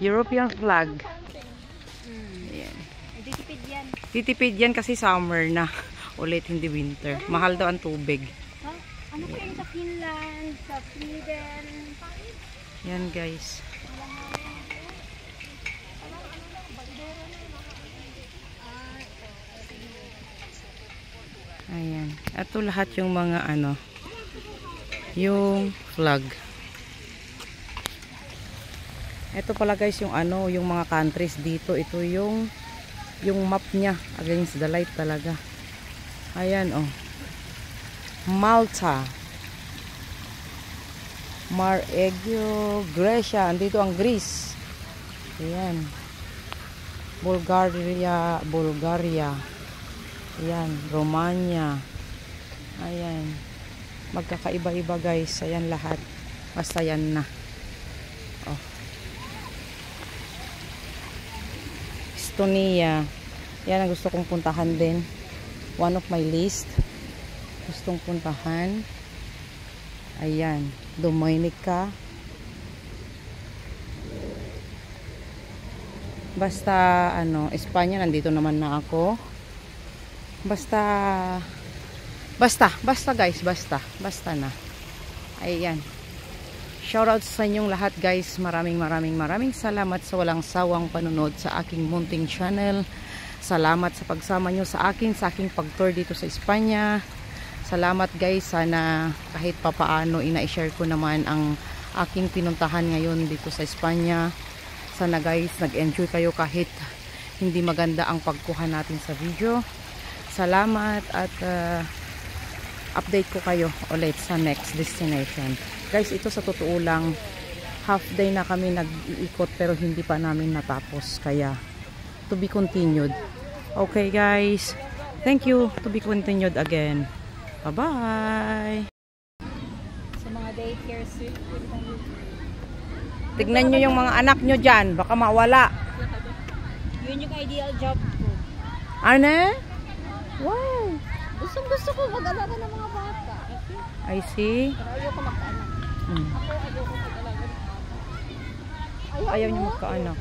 European flag. Ayan. Titipid yan. Titipid yan kasi summer na. Ulit, hindi winter. Mahal daw ang tubig. Ha? Ano po yun sa Finland, sa Sweden? Yan guys. Ayan. Ito lahat yung mga ano, yung flag. Ito pala guys yung ano, yung mga countries dito. Ito yung map niya against the light talaga. Ayan oh. Malta, Mar Egeo, Grecia, andito ang Greece. Ayan. Bulgaria. Ayan, Romania. Ayan. Magkakaiba-iba guys. Ayan lahat. Basta yan na. Oh. Estonia. Yan ang gusto kong puntahan din. One of my list. Gustong puntahan. Ayan. Dominica. Basta ano, Espanya nandito naman na ako. Basta guys, basta na. Ayan. Shoutout sa inyong lahat guys. Maraming salamat sa walang sawang panunod sa aking munting channel. Salamat sa pagsama nyo sa aking pag-tour dito sa Espanya. Salamat guys. Sana kahit papaano ina-share ko naman ang aking pinuntahan ngayon dito sa Espanya. Sana guys nag-enjoy kayo kahit hindi maganda ang pagkuha natin sa video. Salamat at update ko kayo ulit sa next destination. Guys, ito sa totoo lang, half day na kami nag-iikot pero hindi pa namin natapos. Kaya, to be continued. Okay guys, thank you. To be continued again. Bye-bye. Sa mga daycare suite. Tignan nyo yung mga anak nyo dyan. Baka mawala. Yun yung ideal job ko. Ano? Wow. Gusto ko mag-alaga ng mga bata. I see. Pero ayoko magkaanak. Ako ayoko mag-alaga ng bata. Ayaw nyo magkaanak.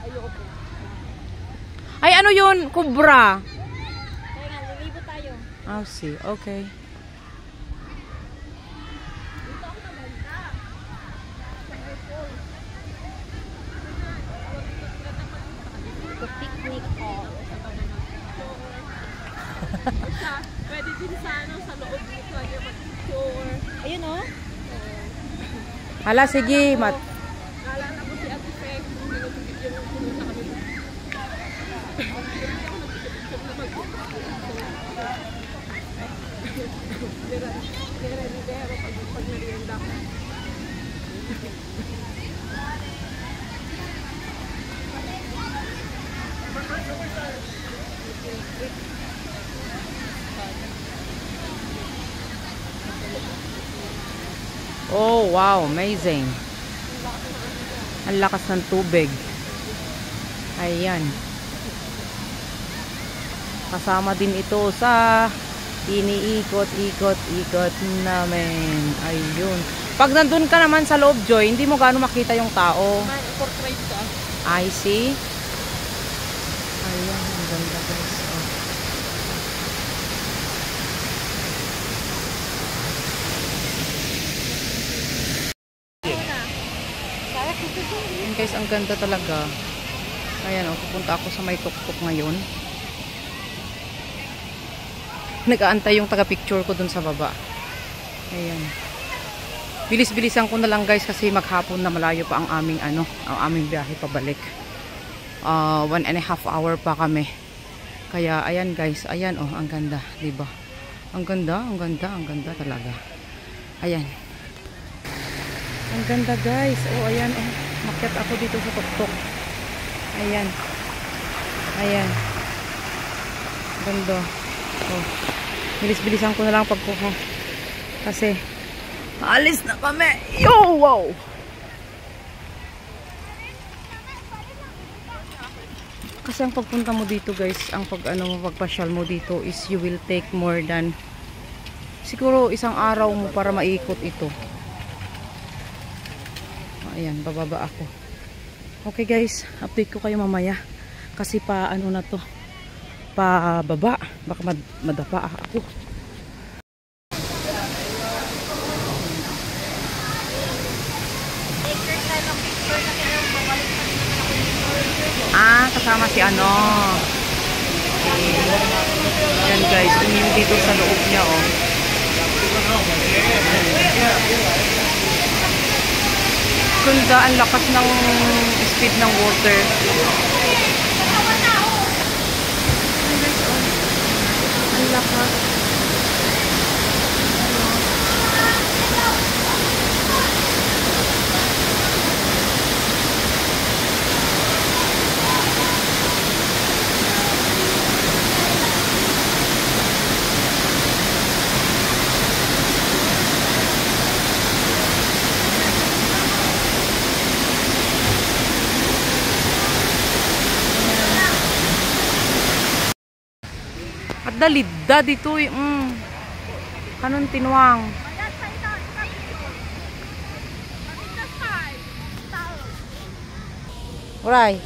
Ayoko po. Ay, ano yun? Kubra. Kaya nga, lilibo tayo. I see. Okay. The picnic hall. Pwede din sa ano, sa loob nito ay mag-tour. Ayun o. Hala, sige. Naalala ko si Ate Fek, kung nilipid yung pumunta kami. Hindi ako nagpipicture na Nire-rivero pag narienda ko. Oh, wow. Amazing. Ang lakas ng tubig. Ayan. Kasama din ito sa iniikot-ikot namin. Ayun. Pag nandun ka naman sa loob, Joy, hindi mo gaano makita yung tao. Portrait ka. I see. Ayan. Ang ganda guys. Oh. Ayan guys, ang ganda talaga. Ayan, pupunta ako sa may tuktok ngayon. Nag-aantay yung taga-picture ko dun sa baba. Ayan. Bilis-bilisan ko na lang guys kasi maghapon na malayo pa ang aming biyahe pabalik. 1.5 hour pa kami. Kaya ayan guys, ayan oh, ang ganda, 'di ba? Ang ganda talaga. Ayan. Ang ganda guys. Oh, ayan oh. Makyat ako dito sa tuktok. Ayan. Ayan. Ganda. Oh. Bilis-bilisan ko na lang pagkuha. Kasi alis na kami. Yo, wow. Kasi ang pagpunta mo dito, guys, ang pagpasyal mo dito is you will take more than siguro isang araw mo para maikot ito. Ayan, bababa ako. Okay guys, update ko kayo mamaya. Kasi pa ano na to, pa baba. Baka madapa ako. Kasama si ano. Okay. Yan guys, yung dito sa loob niya oh. Ganda, ang lakas ng speed ng water. Ang lakas. At dalida dito kanon tinuang. Alright.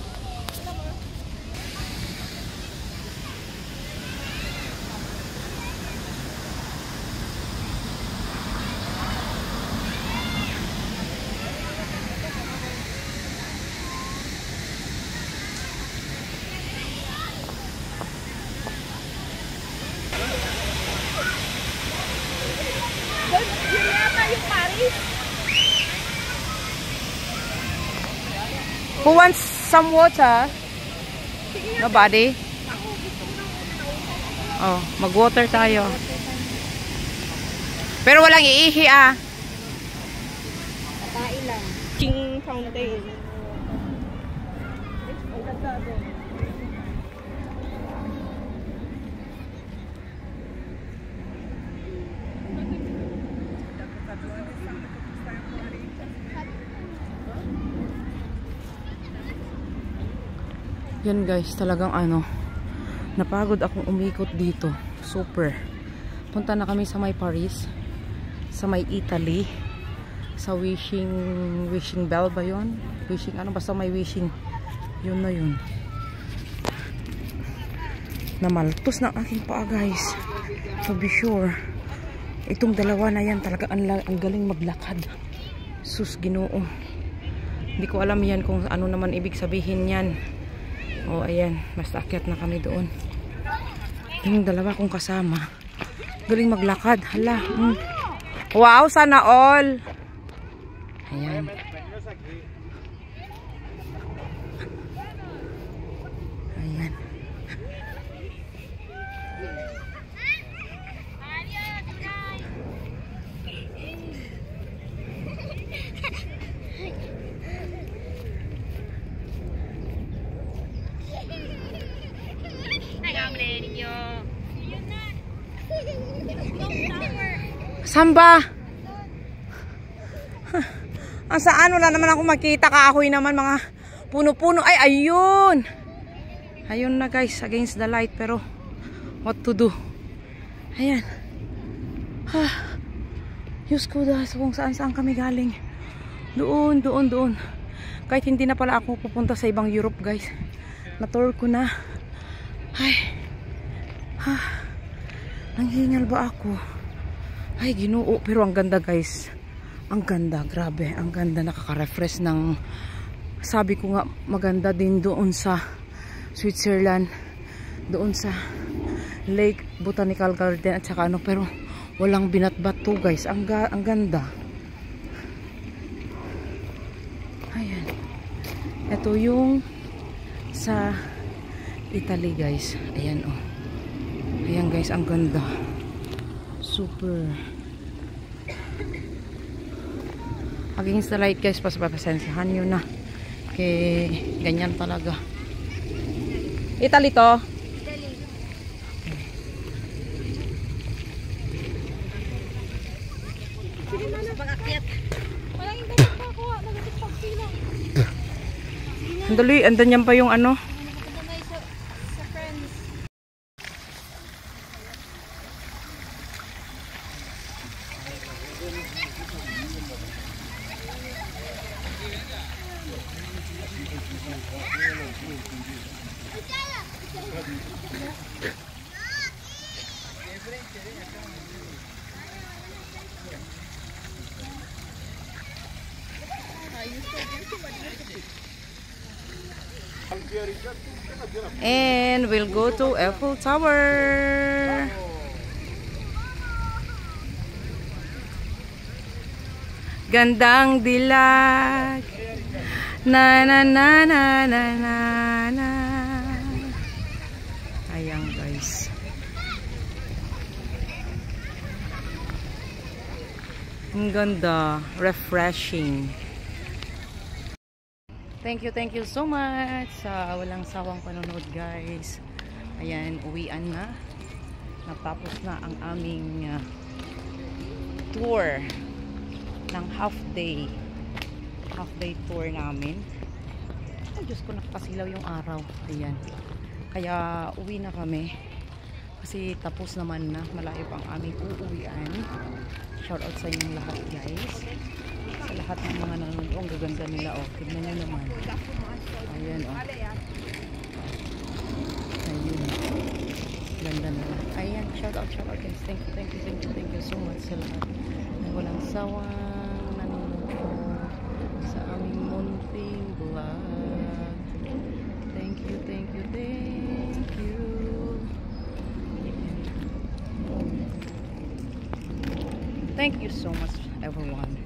Who wants some water? Nobody? Oh, mag-water tayo. Pero walang iihi Kain lang. King fountain. Yan guys, talagang napagod akong umikot dito. Super. Punta na kami sa may Paris, sa may Italy, sa wishing bell ba yun? Wishing basta may wishing. Yun na yun. Namaltos ng aking paa guys. To be sure. Itong dalawa na yan talaga ang galing maglakad. Sus, Ginoo. Hindi ko alam yan kung ano naman ibig sabihin yan. Oh, ayan. Basta akyat na kami doon. Yung dalawa kong kasama. Galing maglakad. Hala. Wow, sana all. Ayan. Ayan. Samba. Saan? Wala naman ako makita. Kahoy naman, mga puno-puno. Ay, ayun. Ayun na guys, against the light. Pero, what to do? Ayan. Diyos ko, kung saan-saan kami galing. Doon. Kahit hindi na pala ako pupunta sa ibang Europe guys. Na-tour ko na. Ay. Nanghingal ba ako? Ay, Ginoo. Pero ang ganda guys. Ang ganda, grabe. Ang ganda, nakaka-refresh ng... Sabi ko nga, maganda din doon sa Switzerland. Doon sa Lake Botanical Garden at saka pero walang binatbat to guys. Ang ganda. Ayan. Ito yung sa Italy guys. Ayan oh. Ayan guys, ang ganda. Super. Against the light guys, pasensyahan nyo na. Okay, ganyan talaga. Italy to? Italy. Sige na na pag-akyat. Walang yung ganyan pa ako. Nagalit pag-sila. Andali, andan yan pa yung ano. Sa friends. And we'll go to Eiffel Tower. Gandang dilag. Na na na na na na na. Ayan guys. Ang ganda. Refreshing. Thank you so much sa walang sawang panonood guys. Ayan, uwian na. Natapos na ang aming tour ng half day tour namin. Ay Diyos ko, nakapasilaw yung araw. Ayan, kaya uwi na kami kasi tapos naman na, malayo pa ang aming uuwian. Shout out sa inyong lahat guys, sa lahat ng mga nanonood. Ang gaganda nila, oh, tignan nyo naman. Ayan, oh, ayun, ganda nila. Ayan, shout out guys. Thank you so much sa lahat na walang sawang nanonood sa aming munting vlog. Thank you. Thank you so much everyone.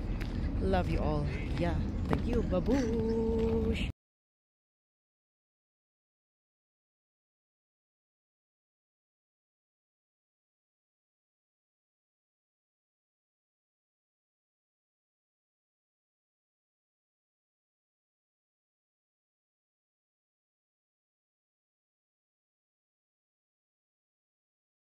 Love you all. Yeah, thank you. Babush.